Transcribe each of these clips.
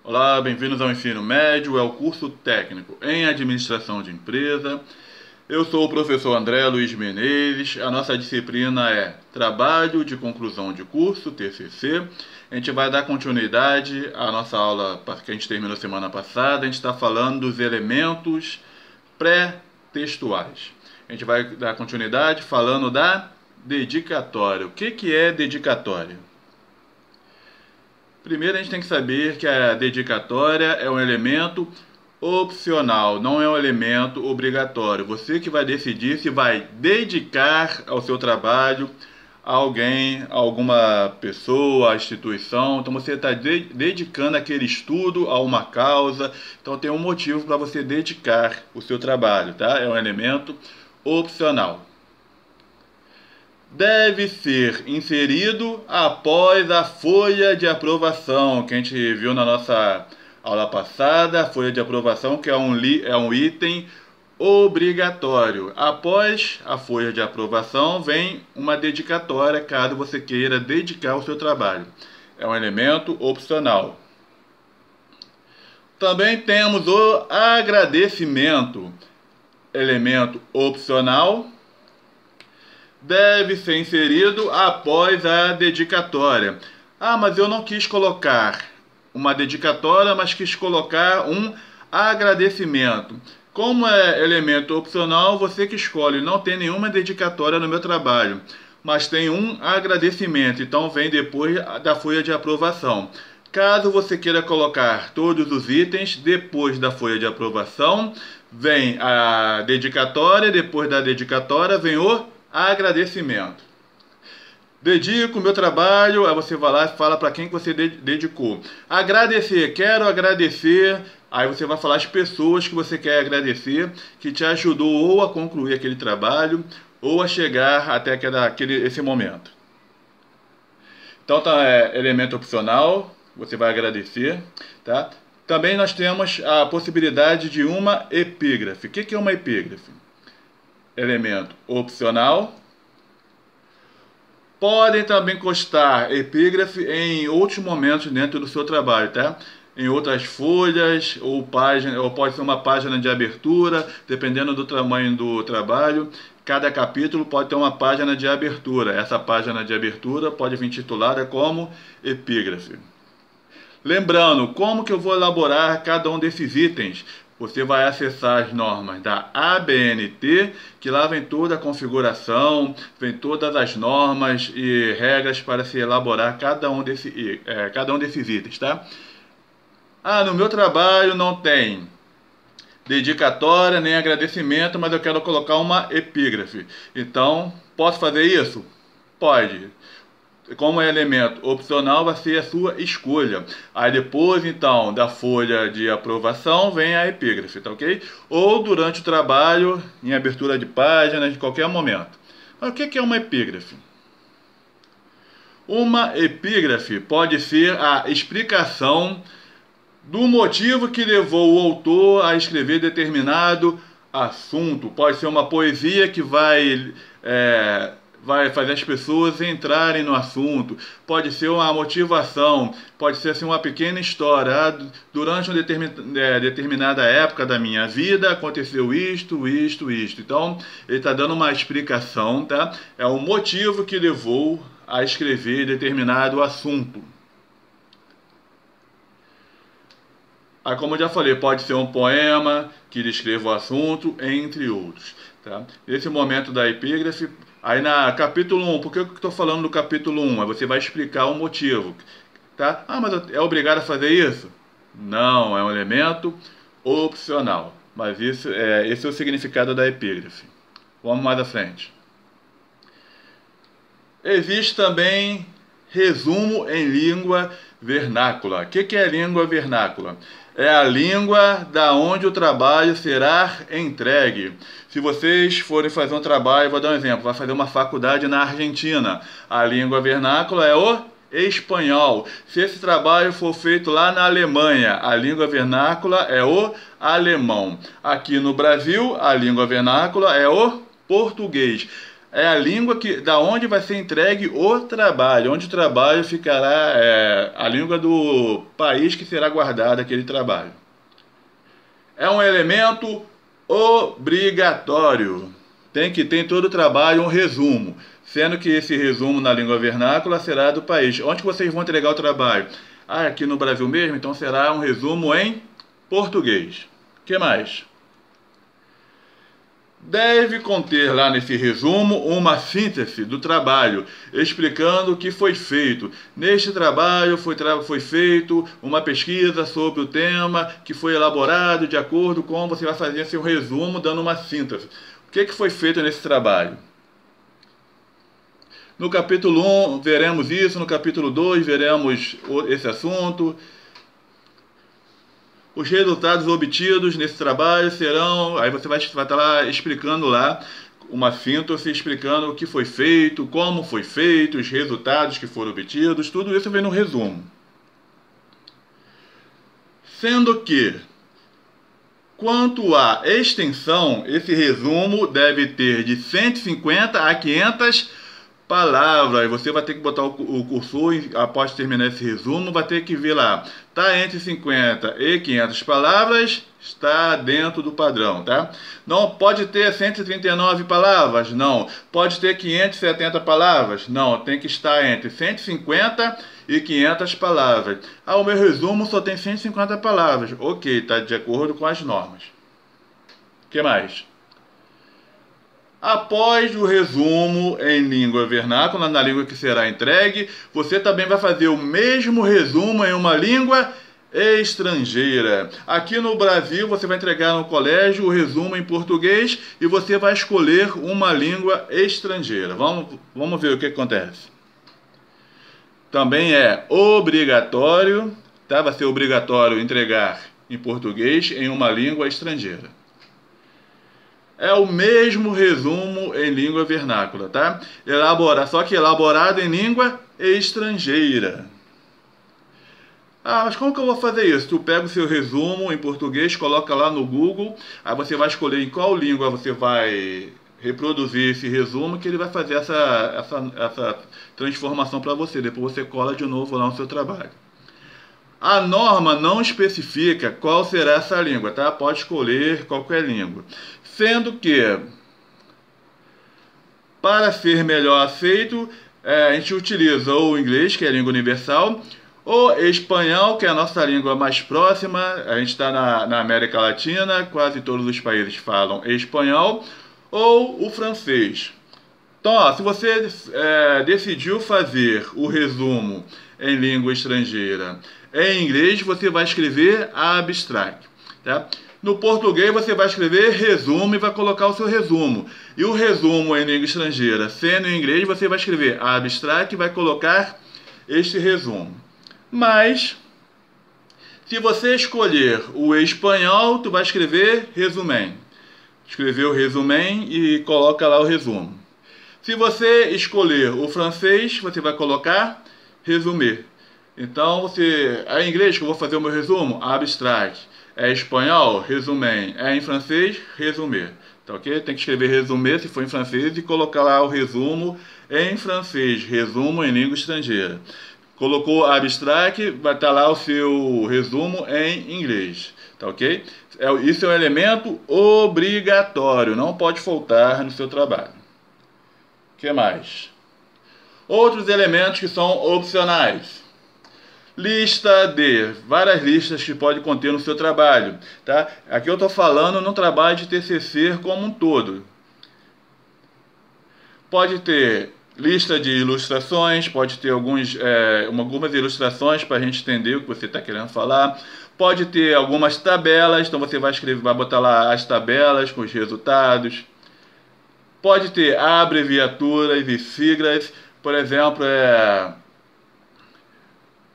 Olá, bem-vindos ao ensino médio, é o curso técnico em administração de empresa. Eu sou o professor André Luiz Menezes, a nossa disciplina é Trabalho de Conclusão de Curso, TCC. A gente vai dar continuidade à nossa aula que a gente terminou semana passada. A gente está falando dos elementos pré-textuais. A gente vai dar continuidade falando da dedicatória. O que é dedicatória? Primeiro a gente tem que saber que a dedicatória é um elemento opcional, não é um elemento obrigatório. Você que vai decidir se vai dedicar ao seu trabalho a alguém, a alguma pessoa, a instituição. Então você está dedicando aquele estudo a uma causa. Então tem um motivo para você dedicar o seu trabalho, tá? É um elemento opcional. Deve ser inserido após a folha de aprovação, que a gente viu na nossa aula passada, a folha de aprovação, que é um item obrigatório. Após a folha de aprovação, vem uma dedicatória, caso você queira dedicar o seu trabalho. É um elemento opcional. Também temos o agradecimento, elemento opcional. Deve ser inserido após a dedicatória. Ah, mas eu não quis colocar uma dedicatória, mas quis colocar um agradecimento. Como é elemento opcional, você que escolhe. Não tem nenhuma dedicatória no meu trabalho, mas tem um agradecimento. Então vem depois da folha de aprovação. Caso você queira colocar todos os itens depois da folha de aprovação, vem a dedicatória. Depois da dedicatória vem o agradecimento. Dedico o meu trabalho, aí você vai lá e fala para quem que você dedicou. Agradecer, quero agradecer. Aí você vai falar as pessoas que você quer agradecer, que te ajudou ou a concluir aquele trabalho, ou a chegar até esse momento. Então tá, elemento opcional, você vai agradecer, tá? Também nós temos a possibilidade de uma epígrafe. O que é uma epígrafe? Elemento opcional. Podem também constar epígrafe em outros momentos dentro do seu trabalho, tá? Em outras folhas ou página, ou pode ser uma página de abertura, dependendo do tamanho do trabalho. Cada capítulo pode ter uma página de abertura. Essa página de abertura pode vir titulada como epígrafe. Lembrando, como que eu vou elaborar cada um desses itens? Você vai acessar as normas da ABNT, que lá vem toda a configuração, vem todas as normas e regras para se elaborar cada um desses itens, tá? Ah, no meu trabalho não tem dedicatória nem agradecimento, mas eu quero colocar uma epígrafe. Então, posso fazer isso? Pode. Como é elemento opcional, vai ser a sua escolha. Aí depois, então, da folha de aprovação, vem a epígrafe, tá ok? Ou durante o trabalho, em abertura de páginas, em qualquer momento. Mas o que é uma epígrafe? Uma epígrafe pode ser a explicação do motivo que levou o autor a escrever determinado assunto. Pode ser uma poesia que vai fazer as pessoas entrarem no assunto. Pode ser uma motivação, pode ser assim, uma pequena história. Durante uma determinada época da minha vida aconteceu isto. Então, ele está dando uma explicação, tá? É o motivo que levou a escrever determinado assunto. Aí, como eu já falei, pode ser um poema que descreva o assunto, entre outros, tá? Esse momento da epígrafe. Aí na capítulo 1, por que eu estou falando do capítulo 1? Aí você vai explicar o motivo, tá? Ah, mas é obrigado a fazer isso? Não, é um elemento opcional. Mas esse é o significado da epígrafe. Vamos mais à frente. Existe também resumo em língua vernácula. O que é língua vernácula? É a língua da onde o trabalho será entregue. Se vocês forem fazer um trabalho, vou dar um exemplo, vai fazer uma faculdade na Argentina, a língua vernácula é o espanhol. Se esse trabalho for feito lá na Alemanha, a língua vernácula é o alemão. Aqui no Brasil, a língua vernácula é o português. é a língua da onde vai ser entregue o trabalho, onde o trabalho ficará, a língua do país que será guardado aquele trabalho. É um elemento obrigatório. Tem que ter em todo o trabalho um resumo, sendo que esse resumo na língua vernácula será do país. Onde vocês vão entregar o trabalho? Ah, aqui no Brasil mesmo, então será um resumo em português. O que mais? Deve conter lá nesse resumo uma síntese do trabalho, explicando o que foi feito. Neste trabalho foi feito uma pesquisa sobre o tema que foi elaborado de acordo com você vai fazer seu resumo, dando uma síntese. O que foi feito nesse trabalho? No capítulo 1 veremos isso, no capítulo 2 veremos esse assunto. Os resultados obtidos nesse trabalho serão... Aí você vai estar lá explicando lá, uma síntese explicando o que foi feito, como foi feito, os resultados que foram obtidos, tudo isso vem no resumo. Sendo que, quanto à extensão, esse resumo deve ter de 150 a 500 palavras. Você vai ter que botar o cursor após terminar esse resumo, vai ter que ver lá. Está entre 50 e 500 palavras, está dentro do padrão, tá? Não pode ter 139 palavras? Não. Pode ter 570 palavras? Não. Tem que estar entre 150 e 500 palavras. Ah, o meu resumo só tem 150 palavras. Ok, está de acordo com as normas. O que mais? Após o resumo em língua vernácula, na língua que será entregue, você também vai fazer o mesmo resumo em uma língua estrangeira. Aqui no Brasil, você vai entregar no colégio o resumo em português e você vai escolher uma língua estrangeira. Vamos ver o que acontece. Também é obrigatório, tá? Vai ser obrigatório entregar em português em uma língua estrangeira. É o mesmo resumo em língua vernácula, tá? Só que elaborado em língua estrangeira. Ah, mas como que eu vou fazer isso? Tu pega o seu resumo em português, coloca lá no Google, aí você vai escolher em qual língua você vai reproduzir esse resumo, que ele vai fazer essa transformação para você. Depois você cola de novo lá no seu trabalho. A norma não especifica qual será essa língua, tá? Pode escolher qualquer língua. Sendo que, para ser melhor aceito, a gente utiliza ou o inglês, que é a língua universal, o espanhol, que é a nossa língua mais próxima. A gente está na América Latina, quase todos os países falam espanhol, ou o francês. Então, ó, se você decidiu fazer o resumo em língua estrangeira em inglês, você vai escrever abstract, tá? No português você vai escrever resumo e vai colocar o seu resumo. E o resumo em língua estrangeira, sendo em inglês, você vai escrever abstract e vai colocar este resumo. Mas, se você escolher o espanhol, tu vai escrever resumem. Escrever o resumem e coloca lá o resumo. Se você escolher o francês, você vai colocar resumé. Então, é em inglês que eu vou fazer o meu resumo? Abstract. É espanhol? Resumem. É em francês? Resumé. Tá ok? Tem que escrever resumé se for em francês e colocar lá o resumo em francês. Resumo em língua estrangeira. Colocou abstract, vai estar lá o seu resumo em inglês. Tá ok? Isso é um elemento obrigatório. Não pode faltar no seu trabalho. O que mais? Outros elementos que são opcionais. Lista de várias listas que pode conter no seu trabalho, tá? Aqui eu estou falando no trabalho de TCC como um todo. Pode ter lista de ilustrações, pode ter algumas ilustrações para a gente entender o que você está querendo falar. Pode ter algumas tabelas, então você vai botar lá as tabelas com os resultados. Pode ter abreviaturas e siglas, por exemplo,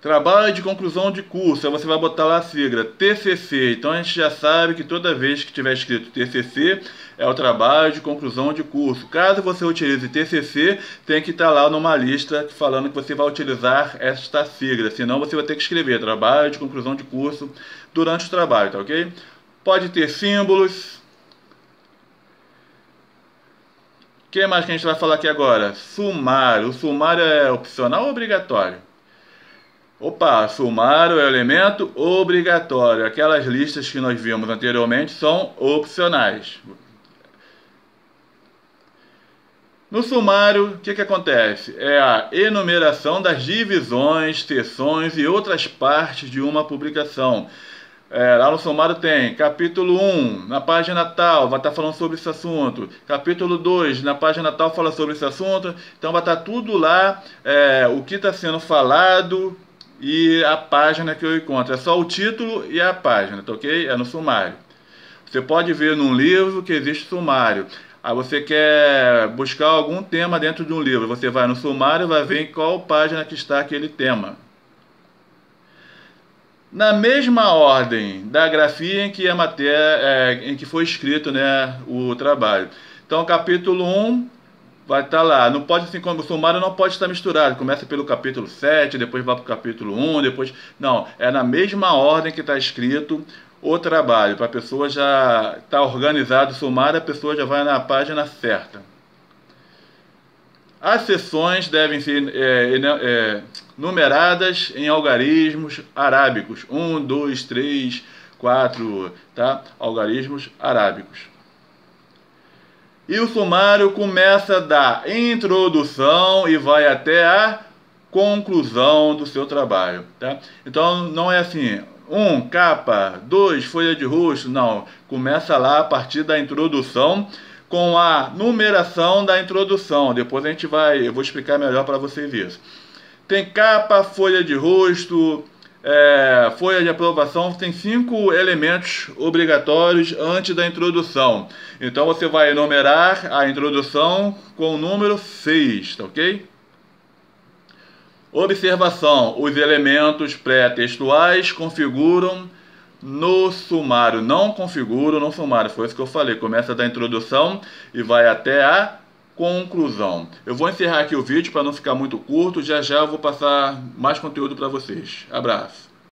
trabalho de conclusão de curso, aí você vai botar lá a sigla TCC. Então a gente já sabe que toda vez que tiver escrito TCC é o trabalho de conclusão de curso. Caso você utilize TCC, tem que estar lá numa lista falando que você vai utilizar esta sigla. Senão você vai ter que escrever trabalho de conclusão de curso durante o trabalho, tá ok? Pode ter símbolos. que mais que a gente vai falar aqui agora? Sumário. O sumário é opcional ou obrigatório? Opa, sumário é elemento obrigatório. Aquelas listas que nós vimos anteriormente são opcionais. No sumário, o que acontece? É a enumeração das divisões, seções e outras partes de uma publicação. Lá no sumário tem capítulo 1, na página tal, vai estar falando sobre esse assunto. Capítulo 2, na página tal, fala sobre esse assunto. Então vai estar tudo lá, o que está sendo falado e a página que eu encontro. É só o título e a página, tá ok? É no sumário. Você pode ver num livro que existe sumário. Aí você quer buscar algum tema dentro de um livro. Você vai no sumário e vai ver em qual página que está aquele tema. Na mesma ordem da grafia em que a matéria, em que foi escrito, né, o trabalho. Então, capítulo 1 vai estar lá. Não pode, assim, como o sumário não pode estar misturado. Começa pelo capítulo 7, depois vai para o capítulo 1, depois... Não, é na mesma ordem que está escrito o trabalho. Para a pessoa já estar organizado o sumário, a pessoa já vai na página certa. As seções devem ser numeradas em algarismos arábicos. 1, 2, 3, 4, tá? Algarismos arábicos. E o sumário começa da introdução e vai até a conclusão do seu trabalho, tá? Então não é assim, 1, capa, 2, folha de rosto, não. Começa lá a partir da introdução, com a numeração da introdução. Depois eu vou explicar melhor para vocês isso. Tem capa, folha de rosto, folha de aprovação, tem 5 elementos obrigatórios antes da introdução. Então você vai enumerar a introdução com o número 6, tá ok? Observação: os elementos pré-textuais configuram no sumário, não configuram no sumário. Foi isso que eu falei, começa da introdução e vai até a conclusão. Eu vou encerrar aqui o vídeo para não ficar muito curto, já já eu vou passar mais conteúdo para vocês. Abraço.